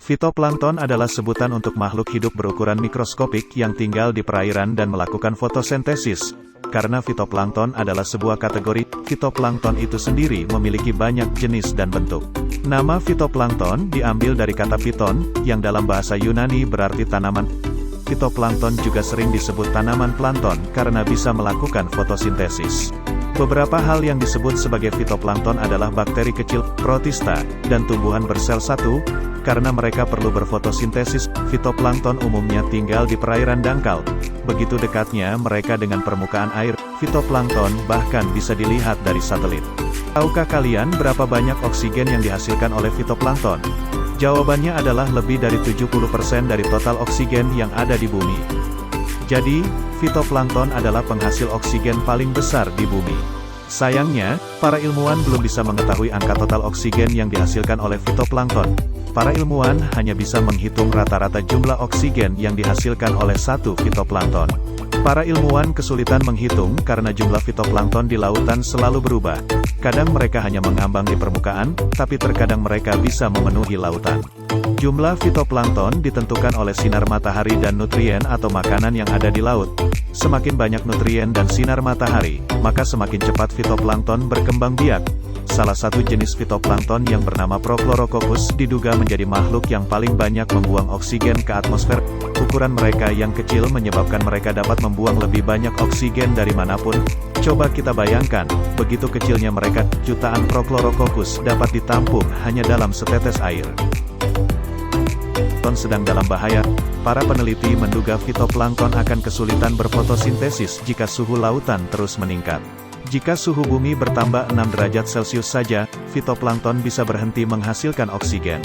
Fitoplankton adalah sebutan untuk makhluk hidup berukuran mikroskopik yang tinggal di perairan dan melakukan fotosintesis. Karena fitoplankton adalah sebuah kategori, fitoplankton itu sendiri memiliki banyak jenis dan bentuk. Nama fitoplankton diambil dari kata piton, yang dalam bahasa Yunani berarti tanaman. Fitoplankton juga sering disebut tanaman plankton karena bisa melakukan fotosintesis. Beberapa hal yang disebut sebagai fitoplankton adalah bakteri kecil, protista, dan tumbuhan bersel satu. Karena mereka perlu berfotosintesis, fitoplankton umumnya tinggal di perairan dangkal. Begitu dekatnya mereka dengan permukaan air, fitoplankton bahkan bisa dilihat dari satelit. Tahukah kalian berapa banyak oksigen yang dihasilkan oleh fitoplankton? Jawabannya adalah lebih dari 70% dari total oksigen yang ada di bumi. Jadi, fitoplankton adalah penghasil oksigen paling besar di bumi. Sayangnya, para ilmuwan belum bisa mengetahui angka total oksigen yang dihasilkan oleh fitoplankton. Para ilmuwan hanya bisa menghitung rata-rata jumlah oksigen yang dihasilkan oleh satu fitoplankton. Para ilmuwan kesulitan menghitung karena jumlah fitoplankton di lautan selalu berubah. Kadang mereka hanya mengambang di permukaan, tapi terkadang mereka bisa memenuhi lautan. Jumlah fitoplankton ditentukan oleh sinar matahari dan nutrien atau makanan yang ada di laut. Semakin banyak nutrien dan sinar matahari, maka semakin cepat fitoplankton berkembang biak. Salah satu jenis fitoplankton yang bernama Prochlorococcus diduga menjadi makhluk yang paling banyak membuang oksigen ke atmosfer. Ukuran mereka yang kecil menyebabkan mereka dapat membuang lebih banyak oksigen dari manapun. Coba kita bayangkan, begitu kecilnya mereka, jutaan Prochlorococcus dapat ditampung hanya dalam setetes air. Sedang dalam bahaya. Para peneliti menduga fitoplankton akan kesulitan berfotosintesis jika suhu lautan terus meningkat. Jika suhu bumi bertambah 6 derajat Celcius saja, fitoplankton bisa berhenti menghasilkan oksigen.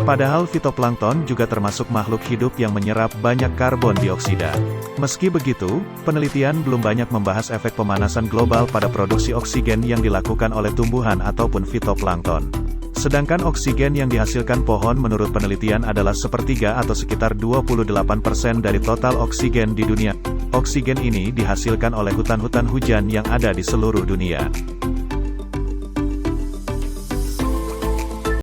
Padahal fitoplankton juga termasuk makhluk hidup yang menyerap banyak karbon dioksida. Meski begitu, penelitian belum banyak membahas efek pemanasan global pada produksi oksigen yang dilakukan oleh tumbuhan ataupun fitoplankton. Sedangkan oksigen yang dihasilkan pohon menurut penelitian adalah sepertiga atau sekitar 28% dari total oksigen di dunia. Oksigen ini dihasilkan oleh hutan-hutan hujan yang ada di seluruh dunia.